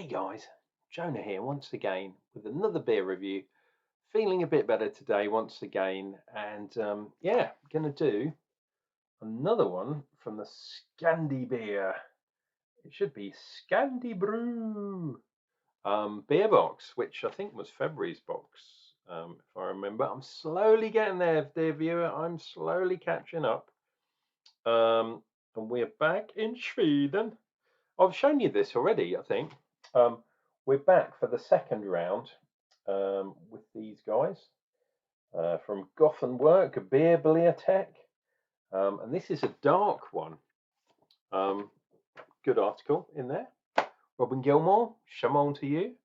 Hey guys, Jonah here once again with another beer review. Feeling a bit better today once again, and yeah, gonna do another one from the Scandi beer. It should be Scandi Brew beer box, which I think was February's box, if I remember. I'm slowly getting there, dear viewer. I'm slowly catching up. And we're back in Sweden. I've shown you this already, I think. Um, we're back for the second round with these guys from Gothenburg, Beerbliotek. And this is a dark one. Good article in there. Robin Gilmore, Shalom to you.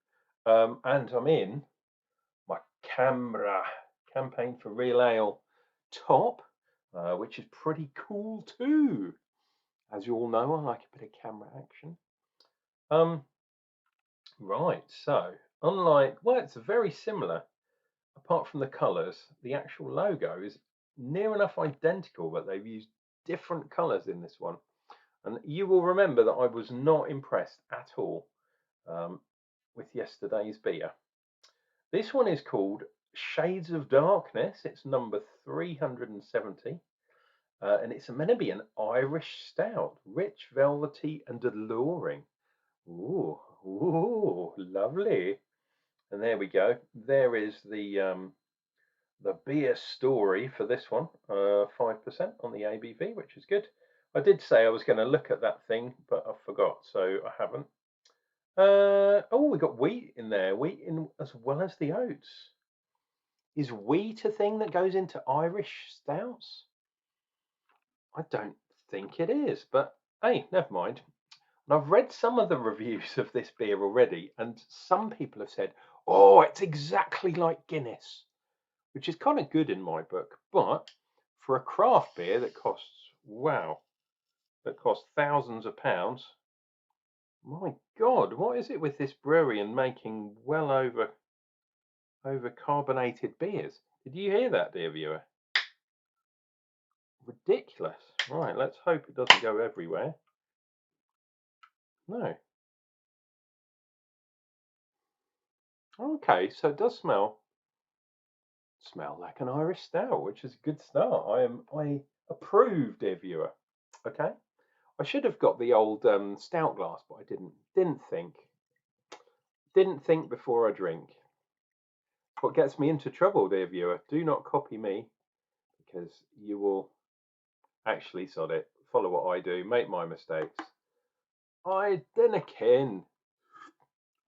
And I'm in my camera campaign for Real Ale top, which is pretty cool too. As you all know, I like a bit of camera action. Right, so unlike, well, it's very similar, apart from the colours. The actual logo is near enough identical, but they've used different colours in this one. And you will remember that I was not impressed at all with yesterday's beer. This one is called Shades of Darkness. It's number 370. And it's meant to be an Irish stout, rich, velvety, and alluring. Ooh, lovely. And there we go. There is the beer story for this one. 5% on the ABV, which is good. I did say I was going to look at that thing, but I forgot, so I haven't. Oh, we got wheat in there. Wheat in as well as the oats. Is wheat a thing that goes into Irish stouts? I don't think it is, but hey, never mind. And I've read some of the reviews of this beer already, and some people have said, oh, it's exactly like Guinness, which is kind of good in my book. But for a craft beer that costs, wow, that costs thousands of pounds, my God, what is it with this brewery and making well over carbonated beers? Did you hear that, dear viewer? Ridiculous. Right, let's hope it doesn't go everywhere. No. Okay, so it does smell like an Irish stout, which is a good start. I approve, dear viewer. Okay, I should have got the old stout glass, but I didn't think before I drink. What gets me into trouble, dear viewer? Do not copy me, because you will actually sod it. Follow what I do, make my mistakes. I dinna ken.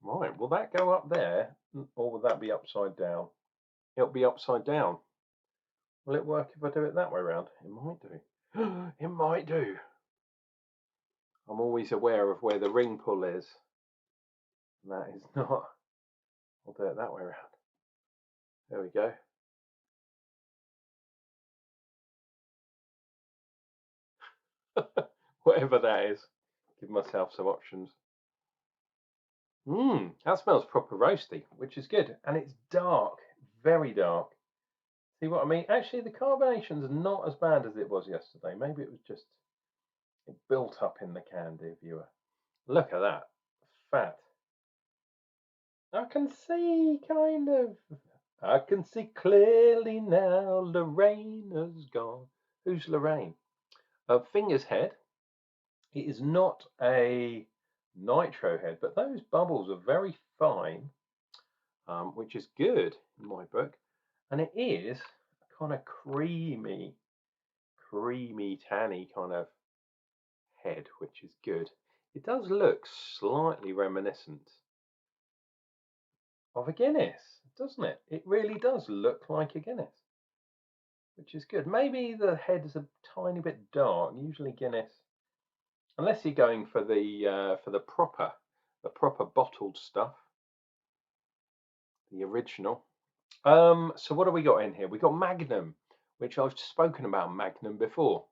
Right, will that go up there, or will that be upside down? It'll be upside down. Will it work if I do it that way around? It might do. It might do. I'm always aware of where the ring pull is. And that is not. I'll do it that way around. There we go. Whatever that is. Give myself some options. That smells proper roasty, which is good. And it's dark. Very dark. See what I mean? Actually, the carbonation's not as bad as it was yesterday. Maybe it was just, it built up in the can, dear viewer. Look at that. Fat. I can see, kind of. I can see clearly now. Lorraine has gone. Who's Lorraine? Finger's Head. It is not a nitro head, but those bubbles are very fine, which is good in my book. And it is a kind of creamy, tanny kind of head, which is good. It does look slightly reminiscent of a Guinness, doesn't it? It really does look like a Guinness, which is good. Maybe the head is a tiny bit dark. Usually Guinness, unless you're going for the proper bottled stuff, the original. So what have we got in here? We got Magnum, which I've spoken about Magnum before.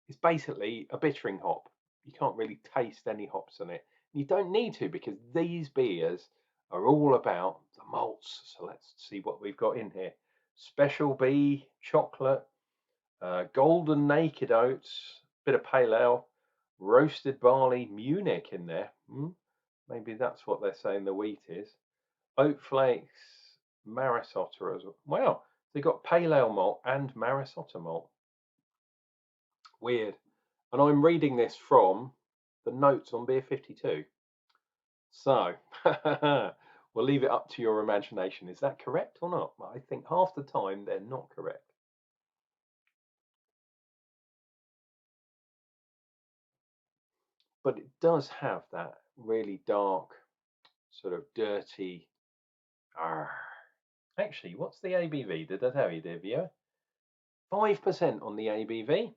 It's basically a bittering hop. You can't really taste any hops in it. You don't need to, because these beers are all about the malts. So let's see what we've got in here. Special B, chocolate, golden naked oats, bit of pale ale, roasted barley, Munich in there, Maybe that's what they're saying the wheat is. Oat flakes, Marisota as well. Wow, they got pale ale malt and Marisota malt. Weird. And I'm reading this from the notes on Beer 52. So, we'll leave it up to your imagination. Is that correct or not? I think half the time they're not correct. But it does have that really dark, sort of dirty. Actually, what's the ABV? Did I tell you, dear viewer? 5% on the ABV.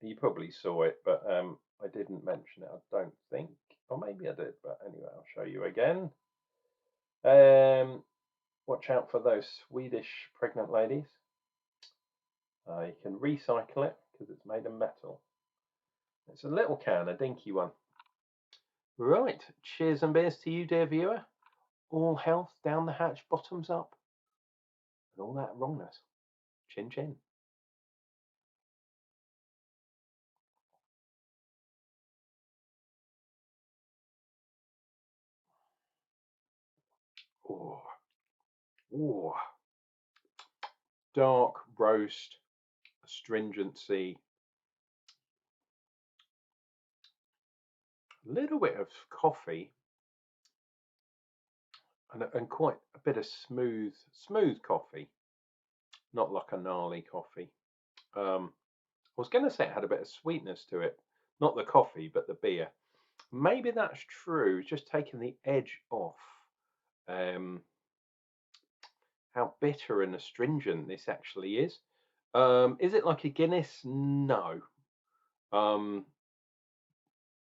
You probably saw it, but I didn't mention it, I don't think. Or maybe I did, but anyway, I'll show you again. Watch out for those Swedish pregnant ladies. You can recycle it because it's made of metal. It's a little can, a dinky one. Right, cheers and beers to you, dear viewer. All health, down the hatch, bottoms up, and all that wrongness. Chin chin. Oh, oh. Dark roast, astringency, a little bit of coffee, and quite a bit of smooth coffee, not like a gnarly coffee. I was going to say it had a bit of sweetness to it, not the coffee, but the beer. Maybe that's true. It's just taking the edge off. How bitter and astringent this actually is. Is it like a Guinness? No.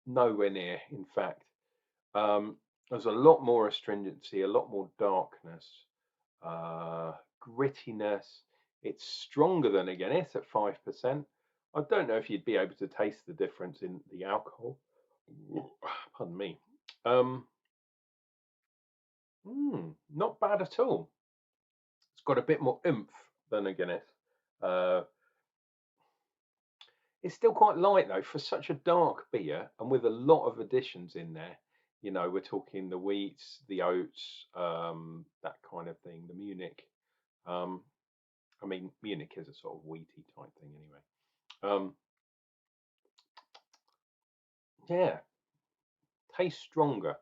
Nowhere near, in fact. There's a lot more astringency, a lot more darkness, grittiness. It's stronger than a Guinness at 5%. I don't know if you'd be able to taste the difference in the alcohol. Pardon me. Not bad at all. It's got a bit more oomph than a Guinness. It's still quite light though for such a dark beer, and with a lot of additions in there. You know, we're talking the wheats, the oats, that kind of thing. The Munich. I mean, Munich is a sort of wheaty type thing anyway. Yeah, tastes stronger,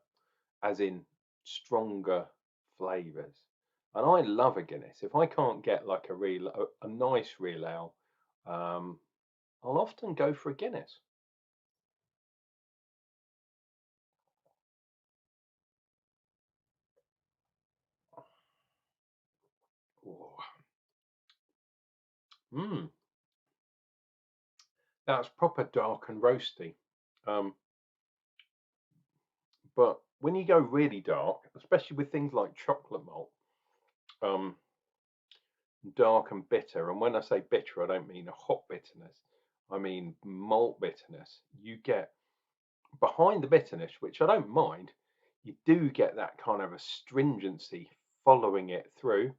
as in stronger flavours. And I love a Guinness. If I can't get like a nice real ale, I'll often go for a Guinness. Mmm, that's proper dark and roasty. But when you go really dark, especially with things like chocolate malt, dark and bitter, and when I say bitter, I don't mean a hot bitterness, I mean malt bitterness. You get behind the bitterness, which I don't mind, you do get that kind of astringency following it through.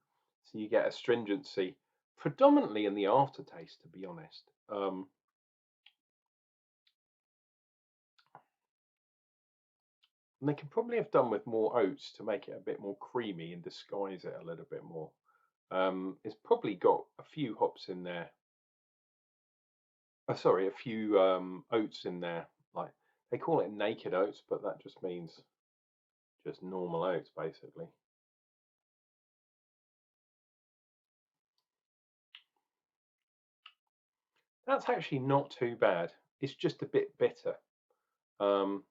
So you get astringency predominantly in the aftertaste, to be honest. And they could probably have done with more oats to make it a bit more creamy and disguise it a little bit more. It's probably got a few hops in there. Sorry, a few oats in there. Like they call it naked oats, but that just means just normal oats, basically. That's actually not too bad. It's just a bit bitter. Um,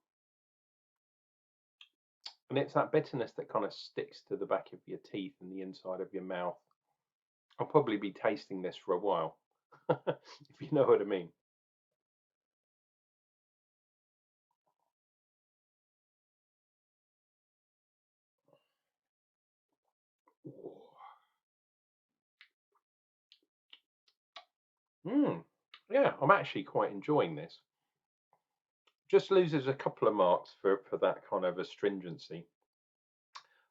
and it's that bitterness that kind of sticks to the back of your teeth and the inside of your mouth. I'll probably be tasting this for a while, if you know what I mean. Yeah, I'm actually quite enjoying this. Just loses a couple of marks for that kind of astringency.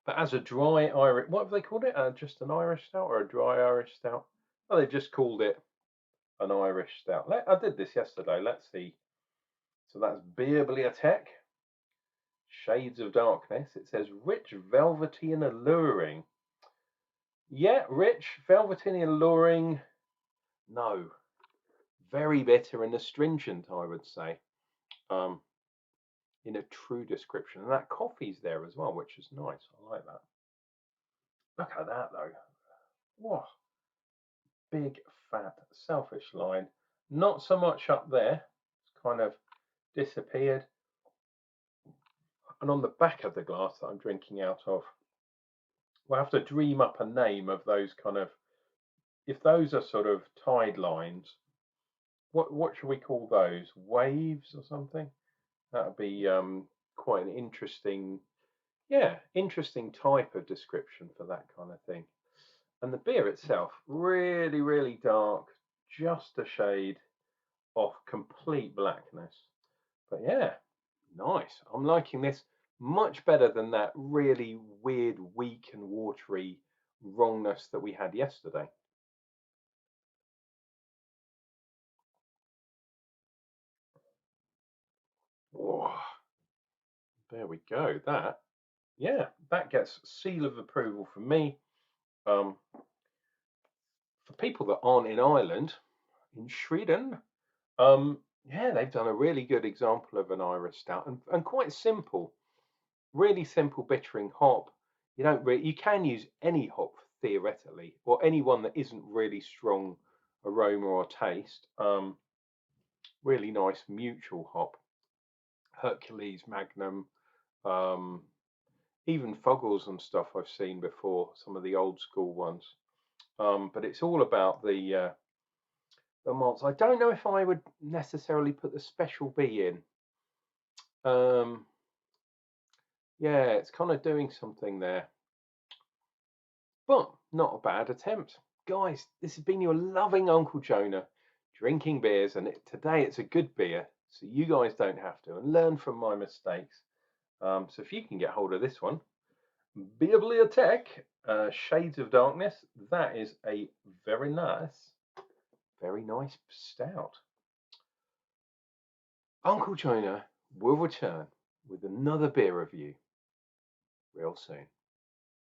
But as a dry Irish, what have they called it? Just an Irish stout or a dry Irish stout? Oh, they just called it an Irish stout. I did this yesterday. Let's see. So that's Beerbliotek. Shades of Darkness. It says rich, velvety and alluring. Yeah, rich, velvety and alluring. No. Very bitter and astringent, I would say. In a true description. And that coffee's there as well, which is nice. I like that. Look at that though. Whoa. Big, fat, selfish line. Not so much up there. It's kind of disappeared. And on the back of the glass that I'm drinking out of, we'll have to dream up a name of those kind of, if those are sort of tide lines, what should we call those? Waves or something? That would be quite an interesting, yeah, interesting type of description for that kind of thing. And the beer itself, really, really dark, just a shade of complete blackness. But yeah, nice. I'm liking this much better than that really weird, weak and watery wrongness that we had yesterday. Whoa, there we go. That, yeah, that gets seal of approval from me. For people that aren't in Ireland, in Sweden, yeah, they've done a really good example of an Irish stout and quite simple, really simple bittering hop. You can use any hop theoretically, or any one that isn't really strong aroma or taste. Really nice mutual hop, Hercules, Magnum, um, even Fuggles and stuff I've seen before, some of the old school ones. But it's all about the malts. I don't know if I would necessarily put the special B in. Yeah, it's kind of doing something there, but not a bad attempt. Guys, this has been your loving Uncle Jonah drinking beers, and today it's a good beer, so you guys don't have to, and learn from my mistakes. So if you can get hold of this one, Beerbliotek, Shades of Darkness, that is a very nice stout. Uncle Jonah will return with another beer review real soon.